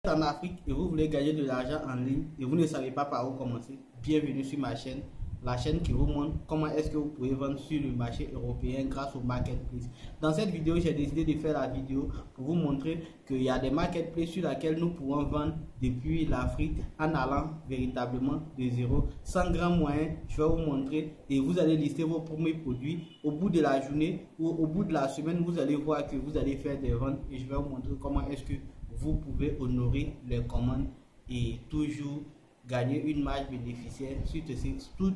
En Afrique et vous voulez gagner de l'argent en ligne et vous ne savez pas par où commencer, bienvenue sur ma chaîne, la chaîne qui vous montre comment est-ce que vous pouvez vendre sur le marché européen grâce au marketplace. Dans cette vidéo, j'ai décidé de faire la vidéo pour vous montrer qu'il y a des marketplaces sur lesquels nous pouvons vendre depuis l'Afrique en allant véritablement de zéro, sans grand moyen. Je vais vous montrer et vous allez lister vos premiers produits. Au bout de la journée ou au bout de la semaine, vous allez voir que vous allez faire des ventes et je vais vous montrer comment est-ce que vous pouvez honorer les commandes et toujours gagner une marge bénéficiaire sur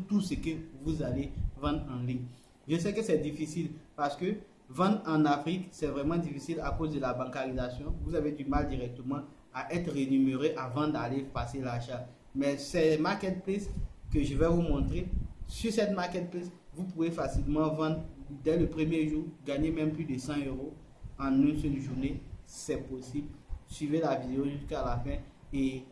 tout ce que vous allez vendre en ligne. Je sais que c'est difficile parce que vendre en Afrique, c'est vraiment difficile à cause de la bancarisation. Vous avez du mal directement à être rémunéré avant d'aller passer l'achat. Mais c'est marketplace que je vais vous montrer. Sur cette marketplace, vous pouvez facilement vendre dès le premier jour, gagner même plus de 100 € en une seule journée. C'est possible. Suivez la vidéo jusqu'à la fin et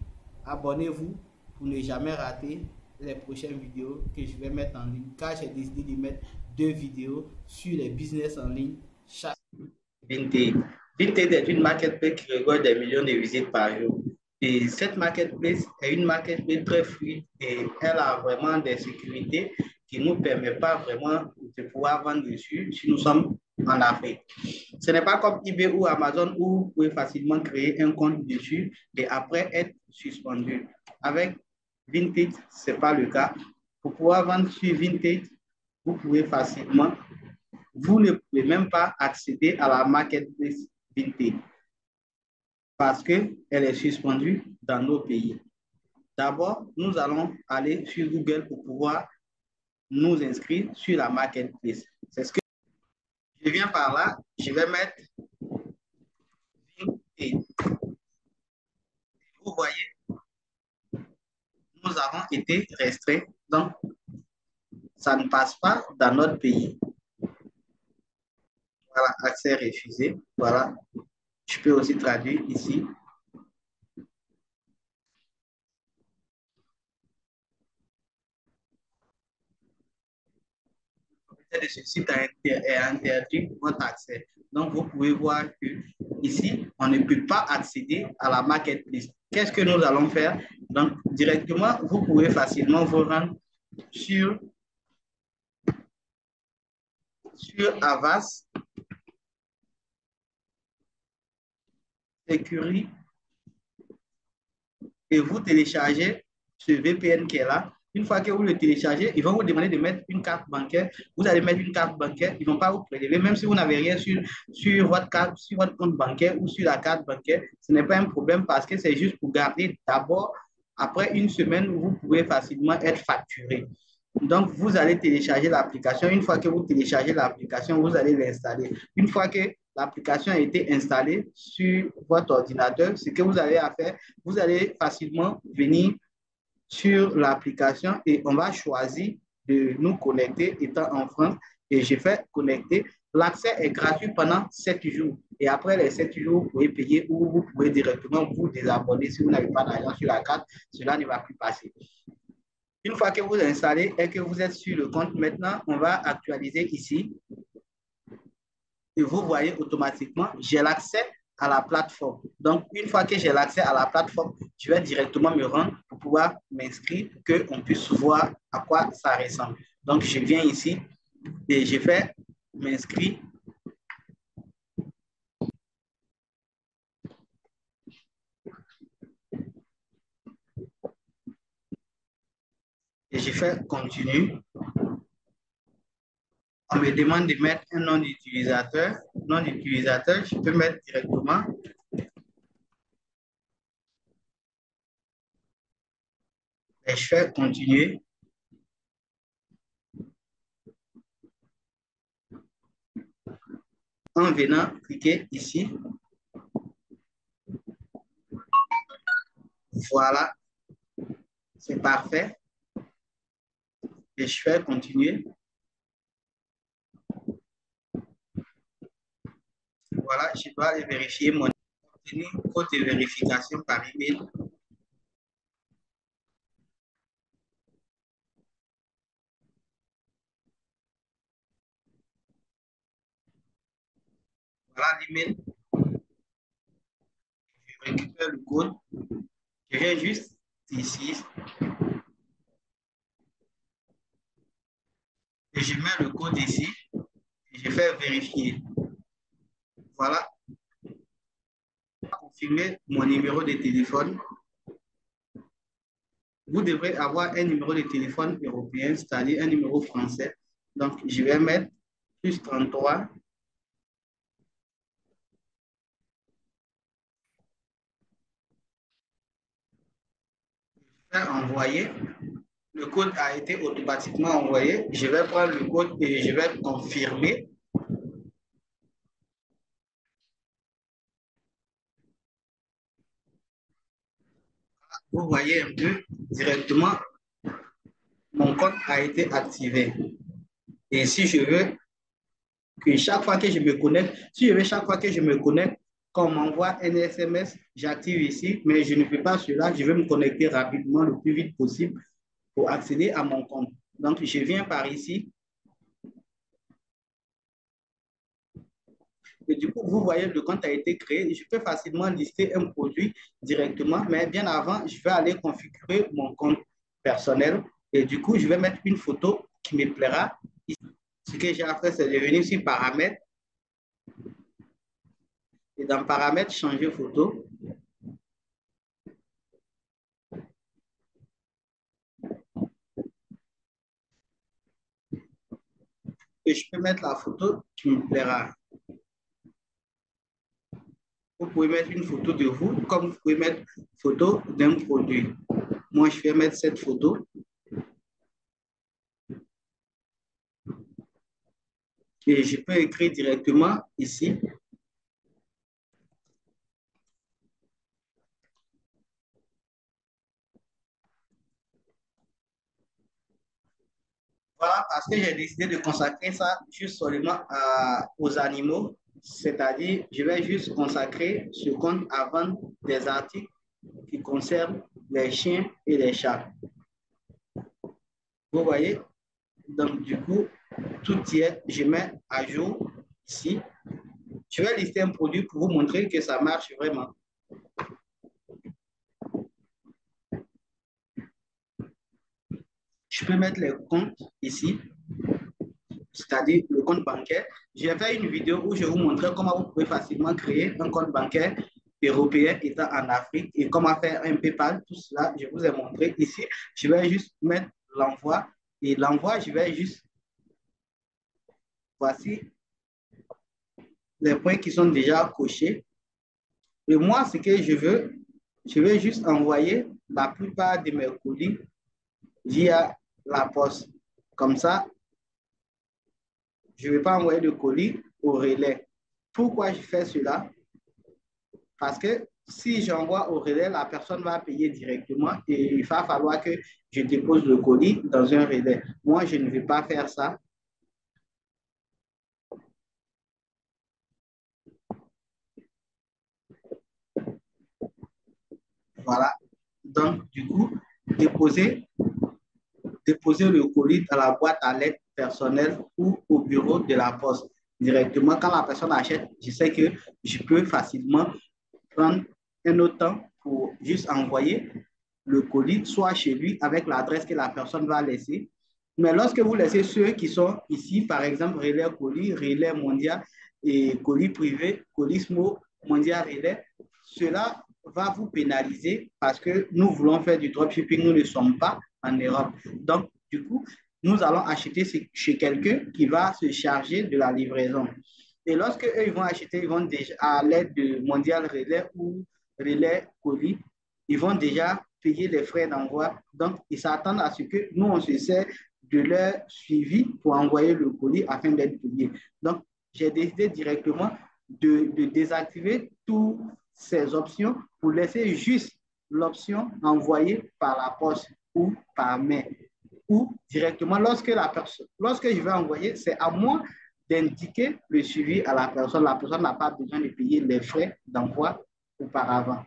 abonnez-vous pour ne jamais rater les prochaines vidéos que je vais mettre en ligne, car j'ai décidé de mettre 2 vidéos sur les business en ligne chaque. Vinted. Vinted est une marketplace qui regarde des millions de visites par jour. Et cette marketplace est une marketplace très fluide et elle a vraiment des sécurités qui ne nous permettent pas vraiment de pouvoir vendre dessus si nous sommes en Afrique. Ce n'est pas comme eBay ou Amazon où vous pouvez facilement créer un compte dessus et après être suspendu. Avec Vinted, ce n'est pas le cas. Pour pouvoir vendre sur Vinted, vous pouvez facilement, vous ne pouvez même pas accéder à la marketplace Vinted parce qu'elle est suspendue dans nos pays. D'abord, nous allons aller sur Google pour pouvoir nous inscrire sur la marketplace. C'est ce que je viens par là. Je vais mettre Vinted. Vous voyez, nous avons été restreints, donc ça ne passe pas dans notre pays. Voilà, accès refusé. Voilà, je peux aussi traduire ici. Ce site est interdit votre accès. Donc, vous pouvez voir que ici, on ne peut pas accéder à la marketplace. Qu'est-ce que nous allons faire? Donc, directement, vous pouvez facilement vous rendre sur Avast Security et vous téléchargez ce VPN qui est là. Une fois que vous le téléchargez, ils vont vous demander de mettre une carte bancaire. Vous allez mettre une carte bancaire, ils ne vont pas vous prélever, même si vous n'avez rien sur votre carte, sur votre compte bancaire ou sur la carte bancaire. Ce n'est pas un problème parce que c'est juste pour garder d'abord. Après une semaine, vous pouvez facilement être facturé. Donc, vous allez télécharger l'application. Une fois que vous téléchargez l'application, vous allez l'installer. Une fois que l'application a été installée sur votre ordinateur, ce que vous allez faire, vous allez facilement venir sur l'application et on va choisir de nous connecter étant en France et je fais connecter. L'accès est gratuit pendant 7 jours et après les 7 jours, vous pouvez payer ou vous pouvez directement vous désabonner si vous n'avez pas d'argent sur la carte, cela ne va plus passer. Une fois que vous installez et que vous êtes sur le compte, maintenant, on va actualiser ici. Et vous voyez automatiquement, j'ai l'accès à la plateforme. Donc, une fois que j'ai l'accès à la plateforme, je vais directement me rendre pour pouvoir m'inscrire, pour qu'on puisse voir à quoi ça ressemble. Donc, je viens ici et je fais m'inscrire. Et je fais continue. On me demande de mettre un nom d'utilisateur. Nom d'utilisateur, je peux mettre directement. Et je fais continuer. En venant cliquer ici. Voilà. C'est parfait. Et je fais continuer. Voilà, je dois aller vérifier mon code de vérification par email. Voilà l'email. Je récupère le code. Je viens juste ici et je mets le code ici et je fais vérifier. Voilà, confirmer mon numéro de téléphone. Vous devrez avoir un numéro de téléphone européen, c'est-à-dire un numéro français. Donc, je vais mettre plus 33. Je vais envoyer. Le code a été automatiquement envoyé. Je vais prendre le code et je vais confirmer. Vous voyez un peu directement, mon compte a été activé. Et si je veux que chaque fois que je me connecte, si je veux chaque fois que je me connecte, qu'on m'envoie un SMS, j'active ici, mais je ne fais pas cela. Je veux me connecter rapidement, le plus vite possible pour accéder à mon compte. Donc, je viens par ici. Et du coup, vous voyez, le compte a été créé. Je peux facilement lister un produit directement, mais bien avant, je vais aller configurer mon compte personnel. Et du coup, je vais mettre une photo qui me plaira. Ce que j'ai à faire, c'est de venir sur paramètres. Et dans paramètres, changer photo. Et je peux mettre la photo qui me plaira. Vous pouvez mettre une photo de vous, comme vous pouvez mettre une photo d'un produit. Moi, je vais mettre cette photo. Et je peux écrire directement ici. Voilà, parce que j'ai décidé de consacrer ça juste seulement aux animaux. C'est-à-dire, je vais juste consacrer ce compte à vendre des articles qui concernent les chiens et les chats. Vous voyez? Donc, du coup, tout y est. Je mets à jour ici. Je vais lister un produit pour vous montrer que ça marche vraiment. Je peux mettre les comptes ici, c'est-à-dire le compte bancaire. J'ai fait une vidéo où je vous montrais comment vous pouvez facilement créer un compte bancaire européen étant en Afrique et comment faire un PayPal. Tout cela, je vous ai montré ici. Je vais juste mettre l'envoi et l'envoi, je vais juste, voici les points qui sont déjà cochés. Et moi, ce que je veux juste envoyer la plupart de mes colis via la poste. Comme ça, je ne vais pas envoyer de colis au relais. Pourquoi je fais cela? Parce que si j'envoie au relais, la personne va payer directement et il va falloir que je dépose le colis dans un relais. Moi, je ne vais pas faire ça. Voilà. Donc, du coup, déposer, déposer le colis dans la boîte à lettres personnelle ou au bureau de la poste. Directement, quand la personne achète, je sais que je peux facilement prendre un autre temps pour juste envoyer le colis, soit chez lui avec l'adresse que la personne va laisser. Mais lorsque vous laissez ceux qui sont ici, par exemple, relais colis, relais mondial et colis privé, colis small, mondial relais, cela va vous pénaliser parce que nous voulons faire du dropshipping, nous ne sommes pas en Europe. Donc, du coup, nous allons acheter chez quelqu'un qui va se charger de la livraison. Et lorsque eux, ils vont acheter, ils vont déjà à l'aide de Mondial Relais ou Relais Colis, ils vont déjà payer les frais d'envoi. Donc, ils s'attendent à ce que nous, on se sert de leur suivi pour envoyer le colis afin d'être payé. Donc, j'ai décidé directement de désactiver toutes ces options pour laisser juste l'option envoyée par la poste ou par mail. Ou directement, lorsque je vais envoyer, c'est à moi d'indiquer le suivi à la personne. La personne n'a pas besoin de payer les frais d'envoi auparavant.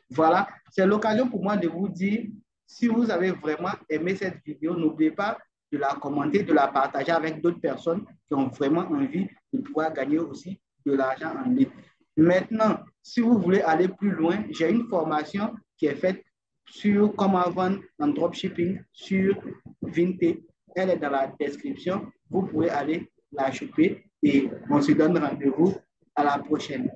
Voilà, c'est l'occasion pour moi de vous dire, si vous avez vraiment aimé cette vidéo, n'oubliez pas de la commenter, de la partager avec d'autres personnes qui ont vraiment envie de pouvoir gagner aussi de l'argent en ligne. Maintenant, si vous voulez aller plus loin, j'ai une formation qui est faite sur comment vendre en dropshipping sur Vinted. Elle est dans la description. Vous pouvez aller la choper et on se donne rendez-vous à la prochaine.